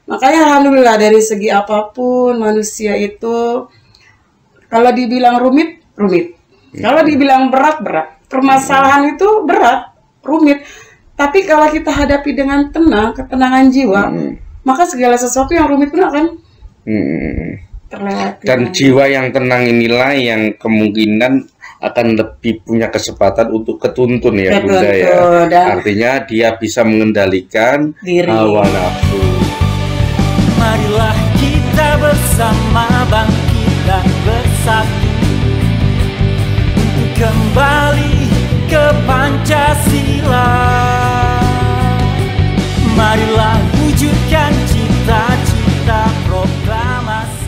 Makanya alhamdulillah dari segi apapun manusia itu kalau dibilang rumit, rumit. Kalau dibilang berat, berat. Permasalahan itu berat, rumit. Tapi kalau kita hadapi dengan tenang, ketenangan jiwa, maka segala sesuatu yang rumit pun akan terlewati. Dan jiwa yang tenang inilah yang kemungkinan akan lebih punya kesempatan untuk ketuntun ya Bunda ya. Artinya dia bisa mengendalikan diri. Hawa nafsu. Marilah kita bersama bangkit dan bersatu untuk kembali ke Pancasila. Marilah wujudkan cita-cita proklamasi.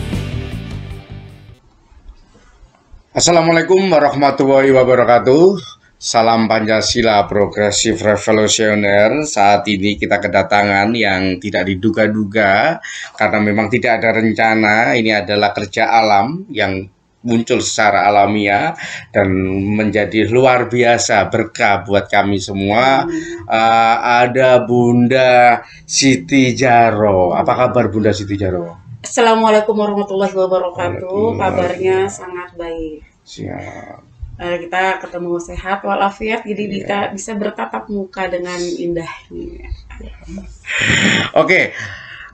Assalamualaikum warahmatullahi wabarakatuh. Salam Pancasila Progresif Revolusioner. Saat ini kita kedatangan yang tidak diduga-duga karena memang tidak ada rencana. Ini adalah kerja alam yang muncul secara alamiah dan menjadi luar biasa berkah buat kami semua. Ada Bunda Siti Djaro. Apa kabar Bunda Siti Djaro? Assalamualaikum warahmatullahi wabarakatuh. Kabarnya sangat baik. Siap. Kita ketemu sehat walafiat, jadi bisa bertatap muka dengan indahnya. Oke,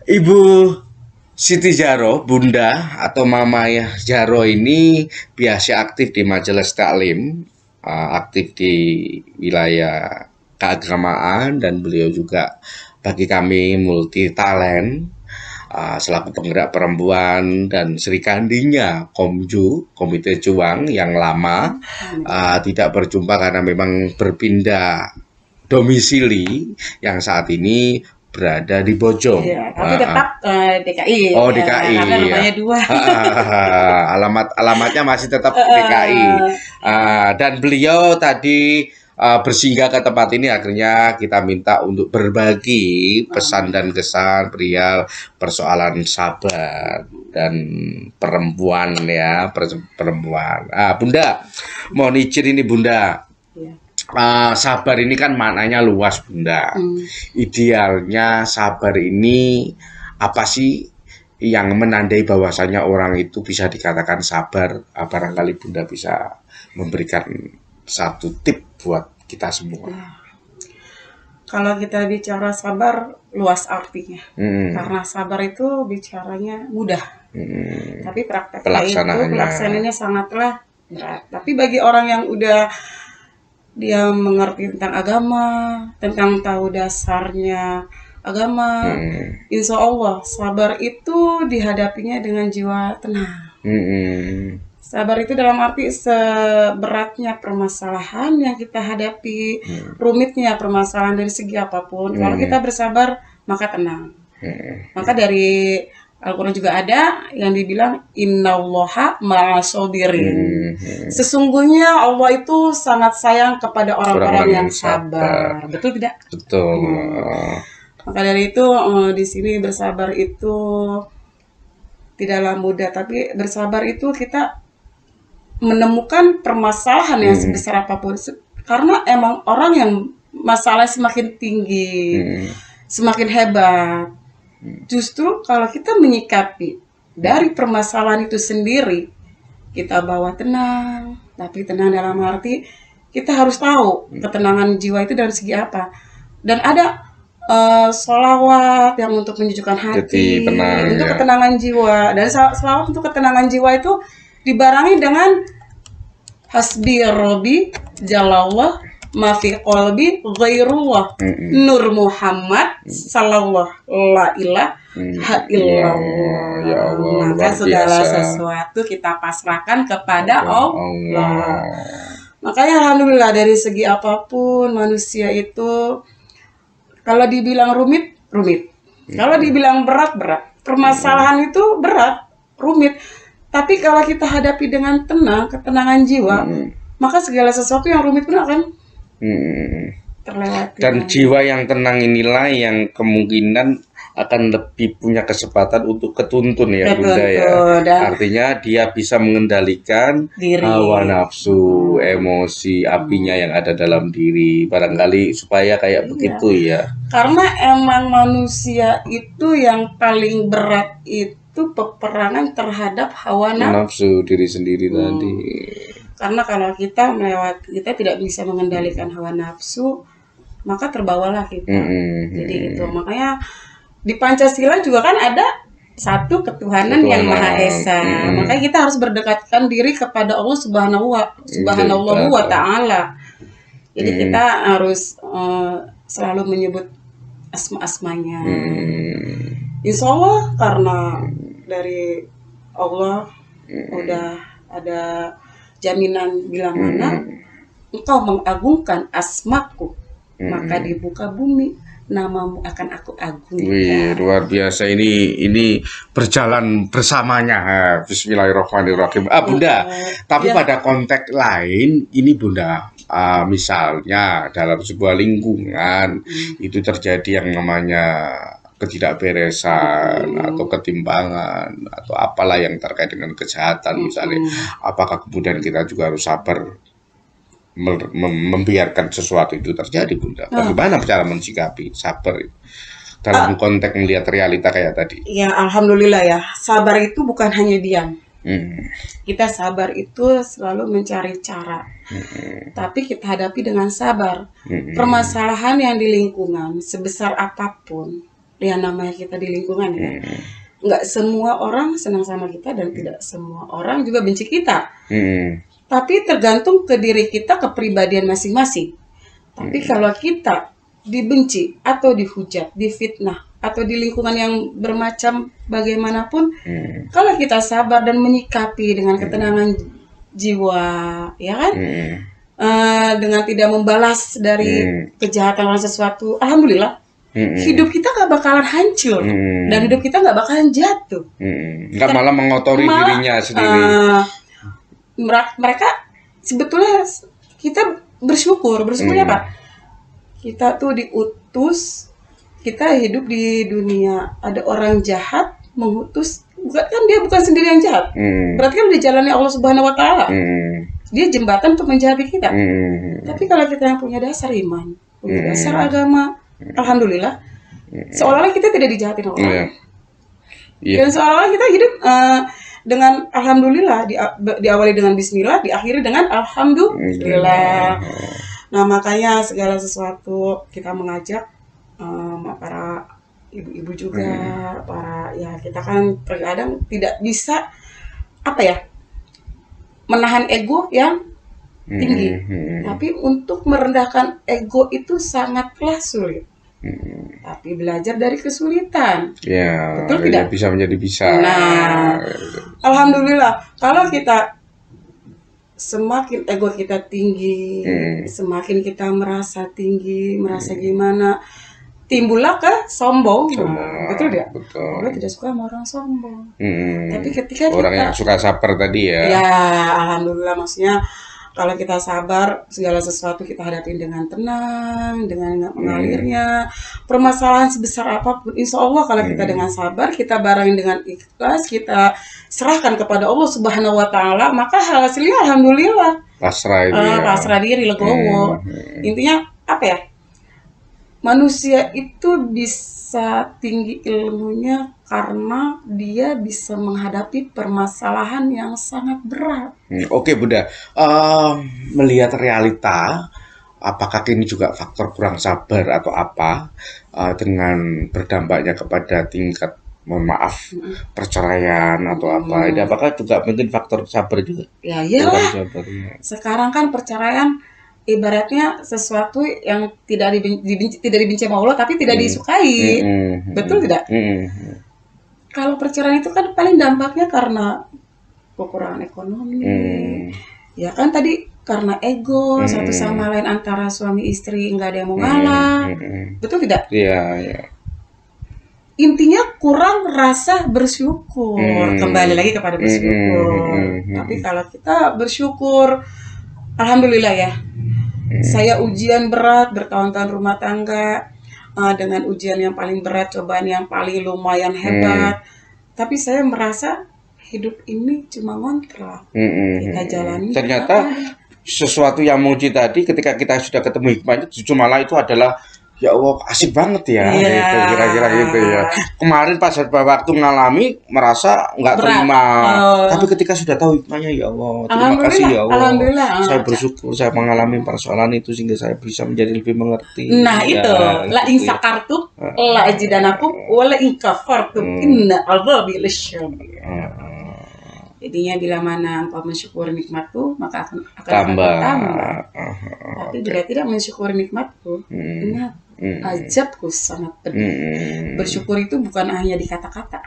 Ibu Siti Djaro, Bunda atau Mama Djaro ini biasa aktif di Majelis Taklim, aktif di wilayah keagamaan, dan beliau juga bagi kami multi talent. Selaku penggerak perempuan dan Sri Kandinya Komju, Komite Juang yang lama tidak berjumpa karena memang berpindah domisili yang saat ini berada di Bojong. Iya, tapi tetap DKI. Oh, DKI. Karena rumahnya dua. Alamatnya masih tetap DKI. Dan beliau tadi bersinggah ke tempat ini, akhirnya kita minta untuk berbagi pesan dan kesan perihal persoalan sabar dan perempuan ya, perempuan. Bunda, mohon izin ini Bunda. Ya. Sabar ini kan maknanya luas Bunda. Idealnya sabar ini apa sih yang menandai bahwasanya orang itu bisa dikatakan sabar? Barangkali Bunda bisa memberikan satu tip buat kita semua. Kalau kita bicara sabar, luas artinya. Karena sabar itu bicaranya mudah. Tapi prakteknya itu pelaksanaannya sangatlah berat. Tapi bagi orang yang udah dia mengerti tentang agama, tentang tahu dasarnya agama, insya Allah sabar itu dihadapinya dengan jiwa tenang. Sabar itu dalam arti seberatnya permasalahan yang kita hadapi, rumitnya permasalahan dari segi apapun. Kalau kita bersabar, maka tenang. Maka dari Al-Quran juga ada yang dibilang innallaha ma'as-sabirin. Sesungguhnya Allah itu sangat sayang kepada orang-orang yang sabar. Betul tidak? Betul. Maka dari itu di sini bersabar itu tidaklah mudah, tapi bersabar itu kita menemukan permasalahan yang sebesar apapun, karena emang orang yang masalah semakin tinggi, semakin hebat. Justru kalau kita menyikapi dari permasalahan itu sendiri, kita bawa tenang, tapi tenang dalam arti kita harus tahu ketenangan jiwa itu dari segi apa. Dan ada sholawat yang untuk menyejukkan hati, untuk ketenangan jiwa. Dan sholawat untuk ketenangan jiwa itu dibarengi dengan hasbi Rabbi jalallah ma fi qalbi ghairullah Nur Muhammad sallallahu la ilaha illallah. Ya Allah, maka segala sesuatu kita pasrahkan kepada Allah. Makanya alhamdulillah dari segi apapun manusia itu kalau dibilang rumit, rumit. Kalau dibilang berat, berat. Permasalahan itu berat, rumit. Tapi kalau kita hadapi dengan tenang, ketenangan jiwa, maka segala sesuatu yang rumit pun akan terlewati. Dan jiwa yang tenang inilah yang kemungkinan akan lebih punya kesempatan untuk ketuntun ya Bunda ya. Ketuntun, dan Artinya dia bisa mengendalikan diri. hawa nafsu, emosi, apinya yang ada dalam diri. Barangkali supaya kayak begitu ya. Karena emang manusia itu yang paling berat itu peperangan terhadap hawa Nafsu diri sendiri tadi. Karena kalau kita tidak bisa mengendalikan hawa nafsu, maka terbawalah kita. Jadi itu makanya di Pancasila juga kan ada satu ketuhanan yang Maha Esa. Makanya kita harus berdekatkan diri kepada Allah Subhanahu wa Ta'ala. Jadi kita harus selalu menyebut asma-asmanya. Insya Allah karena dari Allah udah ada jaminan bila mana engkau mengagungkan asmaku, maka dibuka bumi namamu akan aku agungkan. Wih, luar biasa ini berjalan bersamanya. Bismillahirrahmanirrahim. Bunda, tapi pada konteks lain ini Bunda, misalnya dalam sebuah lingkungan itu terjadi yang namanya ketidakberesan atau ketimpangan atau apalah yang terkait dengan kejahatan misalnya, apakah kemudian kita juga harus sabar membiarkan sesuatu itu terjadi Bunda? Bagaimana cara mensikapi sabar dalam konteks melihat realita kayak tadi? Ya alhamdulillah ya, sabar itu bukan hanya diam. Kita sabar itu selalu mencari cara, tapi kita hadapi dengan sabar. Permasalahan yang di lingkungan sebesar apapun, yang namanya kita di lingkungan ya, nggak semua orang senang sama kita dan tidak semua orang juga benci kita. Tapi tergantung ke diri kita, kepribadian masing-masing. Tapi kalau kita dibenci atau dihujat, difitnah atau di lingkungan yang bermacam bagaimanapun, kalau kita sabar dan menyikapi dengan ketenangan jiwa, ya kan, dengan tidak membalas dari kejahatan orang sesuatu, alhamdulillah. Hidup kita gak bakalan hancur dan hidup kita gak bakalan jatuh. Nggak malah mengotori dirinya sendiri. Mereka sebetulnya kita bersyukurnya apa? Kita tuh diutus, kita hidup di dunia, ada orang jahat mengutus, dia bukan sendiri yang jahat. Berarti kan udah jalannya Allah Subhanahu wa Ta'ala. Dia jembatan untuk menjahati kita. Tapi kalau kita yang punya dasar iman, punya dasar agama, alhamdulillah, seolah-olah kita tidak dijahatin orang. Dan seolah-olah kita hidup dengan alhamdulillah, diawali dengan bismillah, diakhiri dengan alhamdulillah. Nah makanya segala sesuatu kita mengajak para ibu-ibu juga, para kita kan terkadang tidak bisa menahan ego yang tinggi, tapi untuk merendahkan ego itu sangatlah sulit. Tapi belajar dari kesulitan. Ya, betul tidak? Bisa menjadi bisa. Nah, alhamdulillah kalau kita semakin ego kita tinggi, semakin kita merasa tinggi, merasa gimana, timbullah ke sombong. Betul tidak? Betul. Allah tidak suka sama orang sombong. Tapi ketika orang yang suka sabar tadi ya. Ya, alhamdulillah, maksudnya kalau kita sabar, segala sesuatu kita hadapin dengan tenang, dengan mengalirnya. Permasalahan sebesar apapun, insya Allah kalau kita dengan sabar, kita barengin dengan ikhlas, kita serahkan kepada Allah Subhanahu wa Ta'ala, maka hasilnya alhamdulillah. Pasrah diri, legowo. Intinya apa ya? Manusia itu bisa tinggi ilmunya karena dia bisa menghadapi permasalahan yang sangat berat. Oke Bunda, melihat realita, apakah ini juga faktor kurang sabar atau apa dengan berdampaknya kepada tingkat, mohon maaf, perceraian atau apa? Ini apakah juga mungkin faktor sabar juga? Ya iyalah. Sekarang kan perceraian ibaratnya sesuatu yang tidak dibenci sama Allah, tapi tidak disukai. Betul tidak? Kalau perceraian itu kan paling dampaknya karena kekurangan ekonomi. Ya kan tadi karena ego satu sama lain antara suami istri, nggak ada yang mau ngalah. Betul tidak? Iya. Intinya kurang rasa bersyukur. Kembali lagi kepada bersyukur. Tapi kalau kita bersyukur, alhamdulillah ya. Saya ujian berat bertahun-tahun rumah tangga, dengan ujian yang paling berat, cobaan yang paling lumayan hebat. Tapi saya merasa hidup ini cuma ngontrak. Kita jalani. Ternyata sesuatu yang menguji tadi, ketika kita sudah ketemu hikmahnya, justru malah itu adalah ya Allah asik banget ya, gitu, kira-kira gitu ya. Kemarin pas waktu ngalami merasa nggak terima, tapi ketika sudah tahu hikmahnya, ya Allah, terima kasih ya Allah, saya bersyukur saya mengalami persoalan itu sehingga saya bisa menjadi lebih mengerti. Nah ya, itu la in sakartum la ajidanakum wa la in kafartum inna adzabi lasyadid. Jadinya bila mana engkau mensyukuri nikmatku, maka akan tambah. Tapi bila tidak mensyukuri nikmatku, ingat, azabku sangat pedih. Bersyukur itu bukan hanya di kata-kata.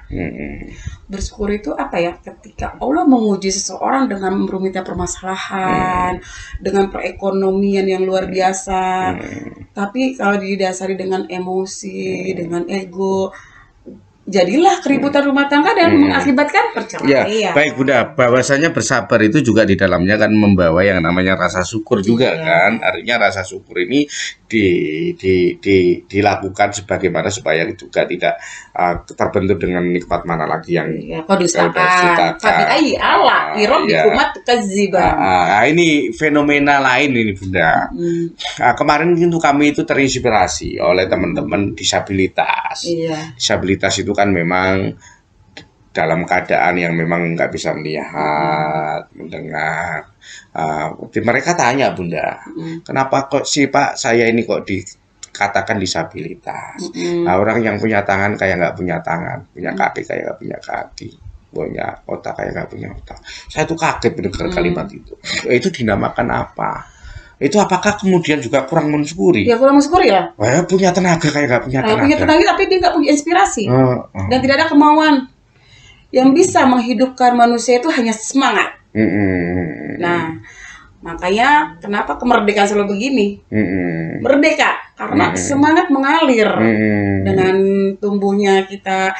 Bersyukur itu apa ya? Ketika Allah menguji seseorang dengan rumitnya permasalahan, dengan perekonomian yang luar biasa. Tapi kalau didasari dengan emosi, dengan ego, jadilah keributan rumah tangga dan mengakibatkan perceraian. Ya, baik Bunda, bahwasanya bersabar itu juga di dalamnya kan membawa yang namanya rasa syukur juga kan. Artinya rasa syukur ini dilakukan sebagaimana supaya juga tidak terbentur dengan nikmat mana lagi yang kau dustakan. Fabi Allah, irobikumat kaziban. Ini fenomena lain ini Bunda. Kemarin itu kami itu terinspirasi oleh teman-teman disabilitas. Disabilitas itu kan memang dalam keadaan yang memang nggak bisa melihat, mendengar. Mereka tanya Bunda, kenapa kok sih Pak saya ini kok dikatakan disabilitas? Orang yang punya tangan kayak nggak punya tangan, punya kaki kayak nggak punya kaki, punya otak kayak nggak punya otak. Saya tuh kaget mendengar kalimat itu. Itu dinamakan apa? Itu apakah kemudian juga kurang mensyukuri? Ya kurang mensyukuri lah. Punya tenaga kayak nggak punya tenaga. Punya tenaga tapi dia nggak punya inspirasi dan tidak ada kemauan. Yang bisa menghidupkan manusia itu hanya semangat. Nah, makanya kenapa kemerdekaan selalu begini? Merdeka karena semangat mengalir dengan tumbuhnya kita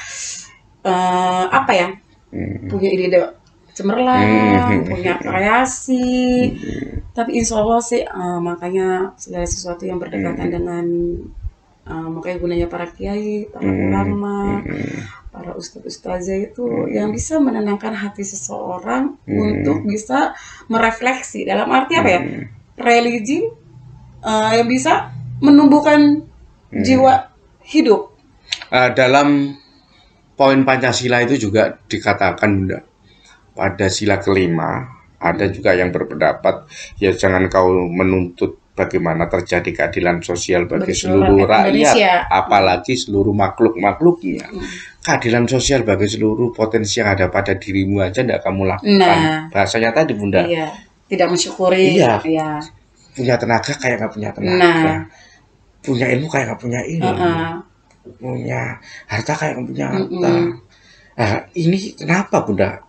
punya ide cemerlang, punya kreasi. Tapi insya Allah sih makanya segala sesuatu yang berdekatan dengan makanya gunanya para kiai, para ulama, para ustadz-ustazah itu yang bisa menenangkan hati seseorang untuk bisa merefleksi. Dalam arti apa ya? Religi yang bisa menumbuhkan jiwa hidup. Dalam poin Pancasila itu juga dikatakan Bunda, pada sila kelima ada juga yang berpendapat ya jangan kau menuntut bagaimana terjadi keadilan sosial bagi seluruh rakyat, apalagi seluruh makhluknya. Keadilan sosial bagi seluruh potensi yang ada pada dirimu aja tidak kamu lakukan. Bahasanya tadi Bunda. Tidak mensyukuri. Punya tenaga kayak nggak punya tenaga. Punya ilmu kayak nggak punya ilmu. Punya harta kayak nggak punya harta. Ini kenapa Bunda?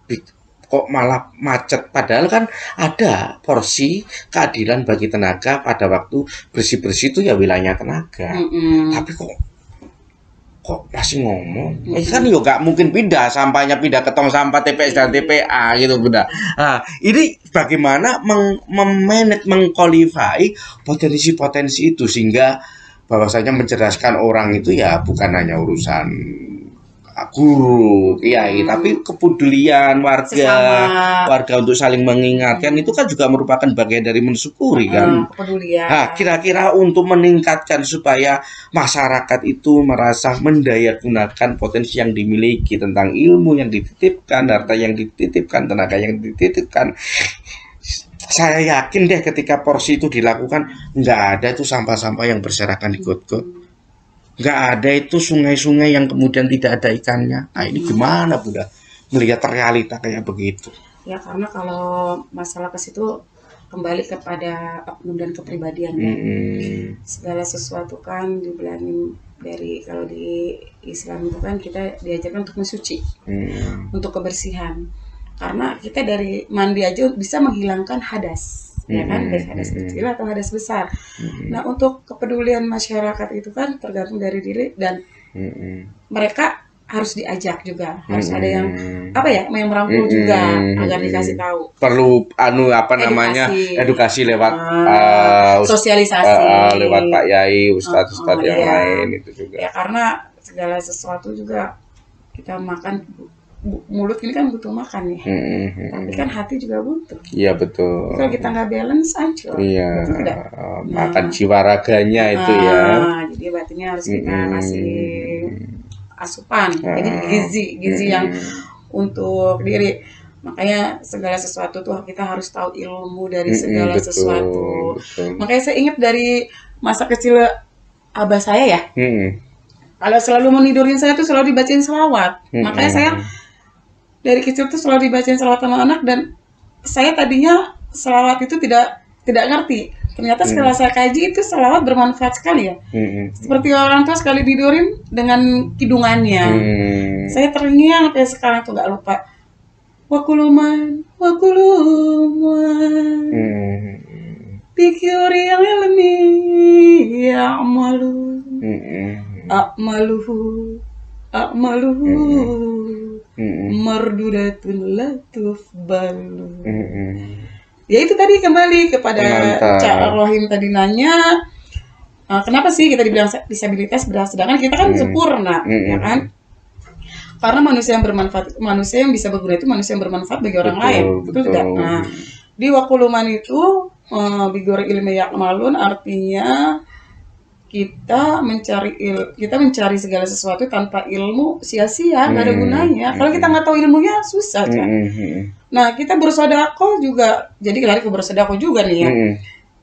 Kok malah macet, padahal kan ada porsi keadilan bagi tenaga pada waktu bersih-bersih itu ya wilayahnya tenaga. Tapi kok masih ngomong? Kan yo gak mungkin pindah sampahnya pindah ke tong sampah TPS dan TPA gitu Bunda. Ini bagaimana mengqualify potensi-potensi itu sehingga bahwasanya mencerdaskan orang itu ya bukan hanya urusan guru, kiai, tapi kepedulian warga untuk saling mengingatkan itu kan juga merupakan bagian dari mensyukuri kan. Kepedulian. Kira-kira untuk meningkatkan supaya masyarakat itu merasa mendayagunakan potensi yang dimiliki tentang ilmu yang dititipkan, harta yang dititipkan, tenaga yang dititipkan. Saya yakin deh ketika porsi itu dilakukan nggak ada itu sampah-sampah yang berserakan di got-got. Nggak ada itu sungai-sungai yang kemudian tidak ada ikannya. Nah ini gimana Bunda melihat realita kayak begitu? Ya karena kalau masalah ke situ kembali kepada oknum dan kepribadian. Segala sesuatu kan dibilangin dari kalau di Islam itu kan kita diajarkan untuk mensuci, untuk kebersihan. Karena kita dari mandi aja bisa menghilangkan hadas. Ya kan, baik hadas kecil atau hadas besar. Nah untuk kepedulian masyarakat itu kan tergantung dari diri dan mereka harus diajak juga, harus ada yang apa ya, yang merangkul juga agar dikasih tahu. Perlu edukasi lewat Sosialisasi lewat Pak Yai, ustadz-ustadz yang lain itu juga. Ya karena segala sesuatu juga kita makan, mulut ini kan butuh makan nih, tapi kan hati juga butuh. Iya betul. Kalau kita nggak balance aja. Iya. Makan jiwa raganya itu ya. Jadi batinnya harus kita kasih asupan, jadi gizi yang untuk diri. Makanya segala sesuatu tuh kita harus tahu ilmu dari segala sesuatu. Betul. Makanya saya ingat dari masa kecil abah saya ya. Kalau selalu menidurin saya tuh selalu dibacain selawat. Makanya saya dari kecil tuh selalu dibacain selawat sama anak, dan saya tadinya selawat itu tidak ngerti. Ternyata setelah saya kaji itu selawat bermanfaat sekali ya. Seperti orang tua sekali tidurin dengan kidungannya. Saya terngiang sampai sekarang tuh nggak lupa. Wakuluman pikir yang ilmi a'maluhu mardudatun latufbalu. Ya itu tadi kembali kepada Cak Rohim tadi nanya, kenapa sih kita dibilang disabilitas sedangkan kita kan sempurna, ya kan? Karena manusia yang bermanfaat, manusia yang bisa berguna itu manusia yang bermanfaat bagi orang lain, betul tidak? Nah, di wakuluman itu bigor ilmi yakmalun artinya kita mencari segala sesuatu tanpa ilmu sia-sia, nggak ada gunanya. Kalau kita nggak tahu ilmunya susah kan. Nah kita bersedekah juga, jadi lari ke bersedekah juga nih ya.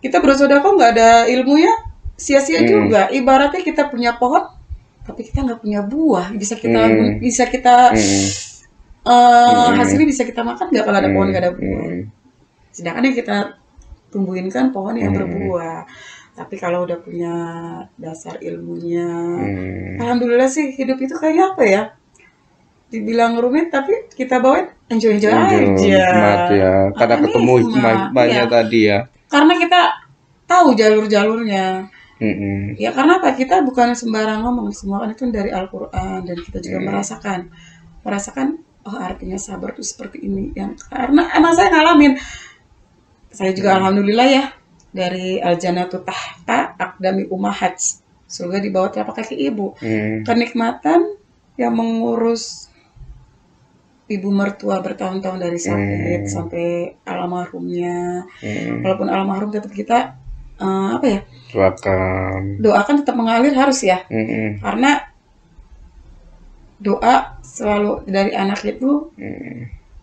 Kita bersedekah nggak ada ilmunya sia-sia juga. Ibaratnya kita punya pohon tapi kita nggak punya buah, bisa kita hasilnya bisa kita makan nggak kalau ada pohon nggak ada buah. Sedangkan yang kita tumbuhin kan pohon yang berbuah. Tapi kalau udah punya dasar ilmunya, alhamdulillah sih hidup itu kayak apa ya? Dibilang rumit tapi kita bawain enjoy aja. Ya. Karena ketemu hikmahnya tadi ya. Karena kita tahu jalur-jalurnya. Ya karena apa? Kita bukan sembarang ngomong, semua kan itu dari Al-Quran, dan kita juga merasakan oh artinya sabar itu seperti ini. Yang karena emang saya ngalamin. Saya juga alhamdulillah ya. Dari Al-Jannatu tahta aqdami ummahat, surga di bawah telapak kaki ibu. Kenikmatan yang mengurus ibu mertua bertahun-tahun dari sakit sampai almarhumnya. Walaupun almarhum tetap kita doakan tetap mengalir harus ya. Karena doa selalu dari anak itu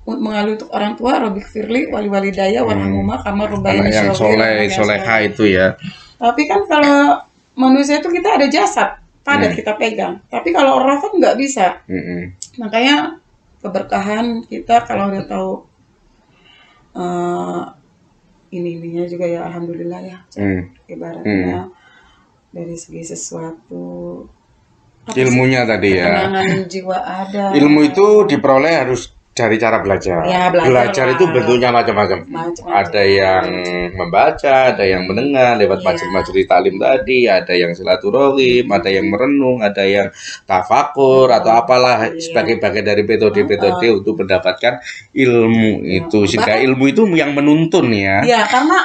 mengalir untuk orang tua, Robik Firli, wali walidaya, warhamuma, kamar rubayani yang soleha itu ya. Tapi kan kalau manusia itu kita ada jasad padat kita pegang, tapi kalau roh kan nggak bisa. Makanya keberkahan kita kalau udah tahu ininya juga ya alhamdulillah ya. Ibaratnya dari segi sesuatu ilmunya tadi ya. Kenangan jiwa ada. Ilmu itu diperoleh harus dari cara belajar. Ya, belajar itu bentuknya macam-macam. Ada yang membaca, ada yang mendengar lewat majelis taklim tadi, ada yang silaturahim, ada yang merenung, ada yang tafakur atau apalah sebagai bagian dari metode-metode untuk mendapatkan ilmu itu. Sehingga ilmu itu yang menuntun ya. Ya, karena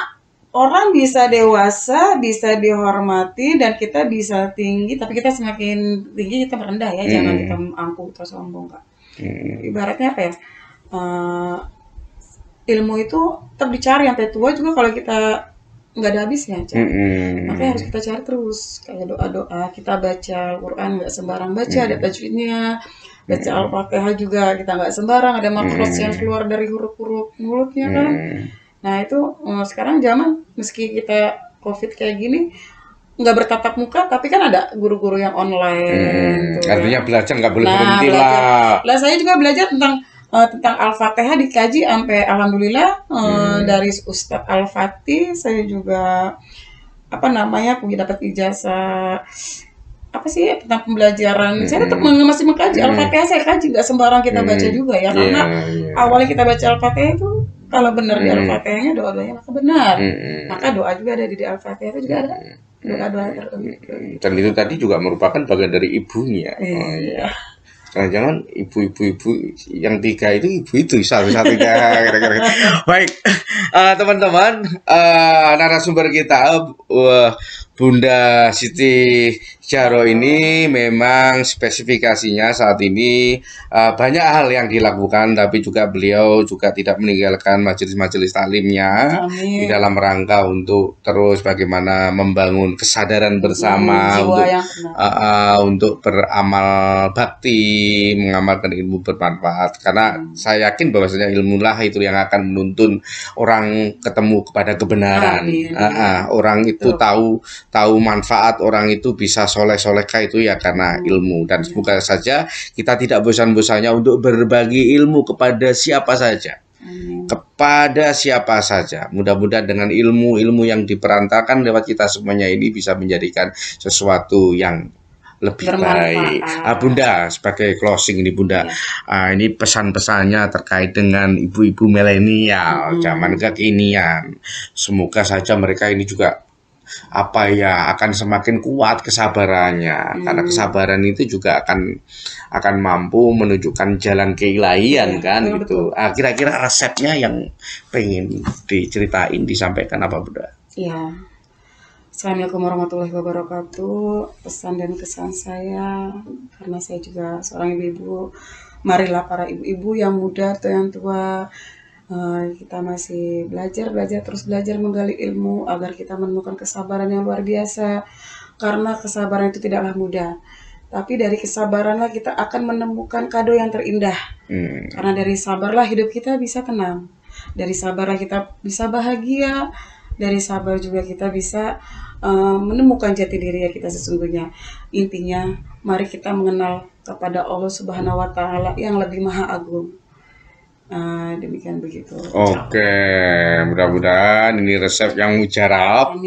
orang bisa dewasa, bisa dihormati, dan kita bisa tinggi, tapi kita semakin tinggi kita merendah ya, jangan kita angkuh atau sombong Kak. Ibaratnya apa ya, ilmu itu tetap dicari sampai tua juga kalau kita nggak ada habisnya. Makanya harus kita cari terus, kayak doa-doa, kita baca Al-Quran nggak sembarang baca, ada tajwidnya, baca Al-Fatihah juga kita nggak sembarang, ada makhraj yang keluar dari huruf-huruf mulutnya kan. Nah itu sekarang zaman meski kita COVID kayak gini nggak bertatap muka, tapi kan ada guru-guru yang online. Artinya belajar nggak boleh berhenti lah. Lah saya juga belajar tentang Al-Fatihah dikaji sampai alhamdulillah dari Ustadz Al-Fatih. Saya juga punya dapat ijazah tentang pembelajaran. Saya tetap masih mengkaji Al-Fatihah, saya kaji, nggak sembarang kita baca juga ya, karena awalnya kita baca Al-Fatihah itu kalau benar di Al-Fatihahnya doa-doanya maka benar. Maka doa juga ada di Al-Fatihah itu juga ada. Dan itu tadi juga merupakan bagian dari ibunya. Jangan ibu-ibu yang 3 itu ibu itu satu-satunya. Baik, teman-teman, narasumber kita Bunda Siti Djaro ini memang spesifikasinya saat ini banyak hal yang dilakukan, tapi juga beliau juga tidak meninggalkan majelis-majelis taklimnya di dalam rangka untuk terus bagaimana membangun kesadaran bersama untuk beramal bakti, mengamalkan ilmu bermanfaat. Karena saya yakin bahwasanya ilmu lah itu yang akan menuntun orang ketemu kepada kebenaran. Orang itu tahu manfaat, orang itu bisa soleh-solehkah itu ya karena ilmu. Dan semoga saja kita tidak bosan-bosannya untuk berbagi ilmu kepada siapa saja. Kepada siapa saja. Mudah-mudahan dengan ilmu-ilmu yang diperantarkan lewat kita semuanya ini bisa menjadikan sesuatu yang lebih baik. Bunda, sebagai closing ini Bunda, ini pesan-pesannya terkait dengan ibu-ibu milenial zaman kekinian. Semoga saja mereka ini juga akan semakin kuat kesabarannya, karena kesabaran itu juga akan mampu menunjukkan jalan keilahian kan gitu. Kira-kira resepnya yang pengen diceritain, disampaikan apa Bunda? Iya. Assalamualaikum warahmatullahi wabarakatuh. Pesan dan kesan saya, karena saya juga seorang ibu-ibu, marilah para ibu-ibu yang muda atau yang tua, kita masih belajar terus belajar menggali ilmu agar kita menemukan kesabaran yang luar biasa. Karena kesabaran itu tidaklah mudah, tapi dari kesabaranlah kita akan menemukan kado yang terindah. Karena dari sabarlah hidup kita bisa tenang, dari sabarlah kita bisa bahagia, dari sabar juga kita bisa menemukan jati diri kita sesungguhnya. Intinya, mari kita mengenal kepada Allah Subhanahu wa Ta'ala yang lebih maha agung. Demikian begitu. Oke, mudah-mudahan ini resep yang mujarab.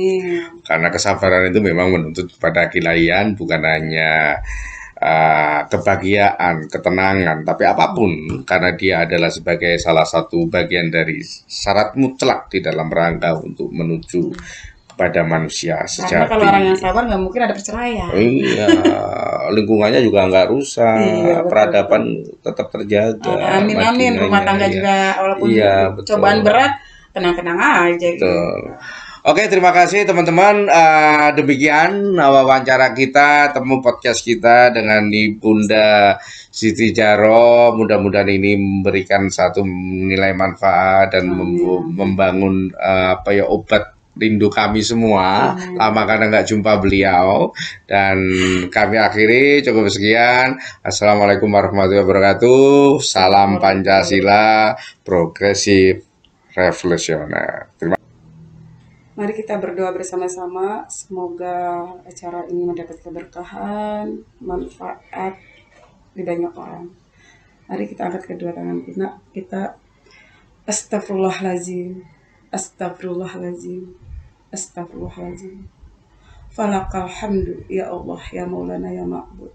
Karena kesabaran itu memang menuntut pada keilahian, bukan hanya kebahagiaan, ketenangan, tapi apapun, karena dia adalah sebagai salah satu bagian dari syarat mutlak di dalam rangka untuk menuju pada manusia sejati. Karena kalau orang yang sabar nggak mungkin ada perceraian. Iya, lingkungannya juga nggak rusak, peradaban tetap terjaga. Amin. Rumah tangga juga walaupun cobaan berat, tenang-tenang aja. Betul. Oke, terima kasih teman-teman. Demikian wawancara kita, temu podcast kita dengan Bunda Siti Djaro. Mudah-mudahan ini memberikan satu nilai manfaat dan membangun obat rindu kami semua. Lama karena nggak jumpa beliau, dan kami akhiri cukup sekian. Assalamualaikum warahmatullahi wabarakatuh. Salam Pancasila progresif revolusioner. Mari kita berdoa bersama-sama, semoga acara ini mendapat keberkahan, manfaat di banyak orang. Mari kita angkat kedua tangan kita. Astagfirullahaladzim, astagfirullahaladzim, astagfirullahaladzim. Falakal hamdu ya Allah ya Maulana ya Ma'bud.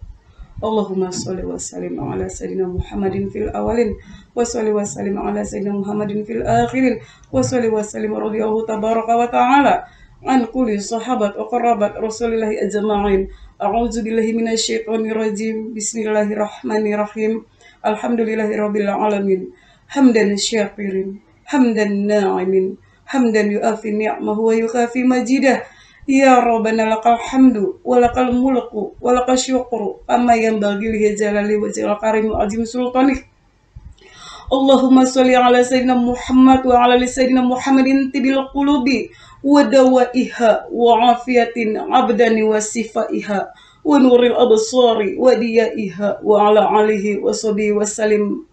Allahumma sholli wa sallim ala sayyidina Muhammadin fil awalin wa sholli wa sallim ala sayyidina Muhammadin fil akhirin wa sholli wa sallim radhiyallahu tabaraka wa ta'ala an kulli sahabat wa qarabat Rasulillahi ajma'in. A'udzu billahi minasyaitonir rajim. Bismillahirrahmanirrahim. Alhamdulillahirabbil alamin. Hamdan syakirin, hamdan na'imin, hamdan yu'afi ni'mahu wa yukafi majidah. Ya Rabbana lakal hamdu walakal mulku walakal syukru amma yanbaghi li jalali wajhil karimil azim sultanik. Allahumma sholli ala sayyidina Muhammad wa ala ali sayyidina Muhammadin tibil qulubi wa dawaiha wa afiyatin abdani wa sifaiha wa nuril absari wa diyaiha wa ala alihi wa sahbihi wa salim.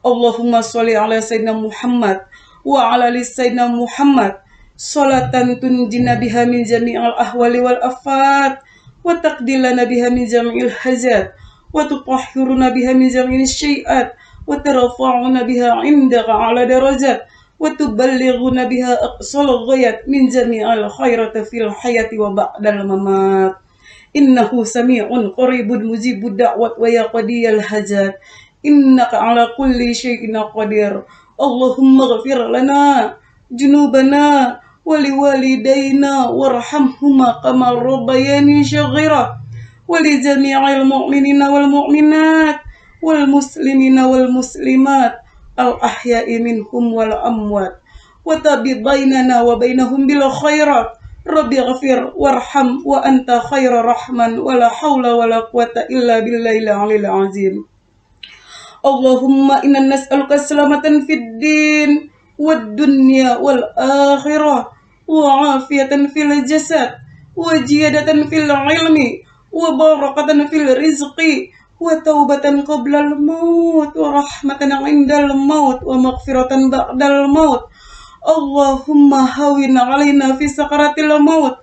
Allahumma sholli ala sayyidina Muhammad wa ala ali sayyidina Muhammad salatan tunjina biha min jami'al ahwali wal afat wa taqdilana biha min jami'il hajat wa tutahhiruna biha min jami'il syai'at wa tarfa'una biha 'indaka 'ala darajat wa tuballighuna biha aqsal ghayat min jami'al khairati fil hayati wa ba'dal mamat. Innahu sami'un qaribun mujibud da'wat wa yaqdiyal hajat. Innaka 'ala kulli syai'in qadir. Allahumma ighfir lana junubana waliwalidayna warhamhuma kama rabbayani syaghira walijami'il mu'minina wal mu'minat والمسلمين والمسلمات الأحياء منهم والأموات وتبت بيننا وبينهم بالخيرات رب اغفر وارحم وأنت خير رحمن ولا حول ولا قوة إلا بالله العلي العظيم. اللهم إنا نسألك السلامة في الدين والدنيا والآخرة وعافية في الجسد وزيادة في العلم وبركة في الرزق وتوبة قبل الموت ورحمة عند الموت ومغفرة بعد الموت. اللهم هون علينا في سكرات الموت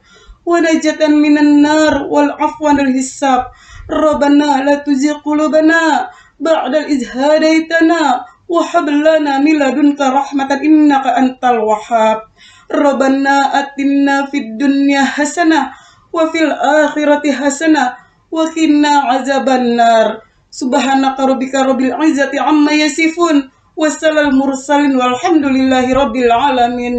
ونجاة من النار والعفو عن الحساب. ربنا لا تزغ قلوبنا بعد إذ هديتنا وهب لنا من لدنك رحمة إنك أنت الوهاب. ربنا آتنا في الدنيا حسنة وفي الآخرة حسنة وقنا عذاب النار. سبحانك ربك رب العزة عما يصفون وسلام المرسلين والحمد لله رب العالمين.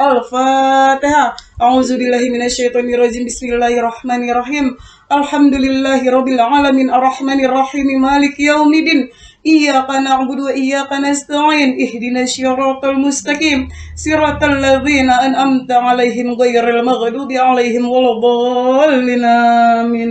الفاتحة. أعوذ بالله من الشيطان الرجيم. بسم الله الرحمن الرحيم. الحمد لله رب العالمين الرحمن الرحيم مالك يوم الدين إياك نعبد وإياك نستعين اهدنا الصراط المستقيم صراط الذين أنعمت عليهم غير المغضوب عليهم ولا الضالين آمين.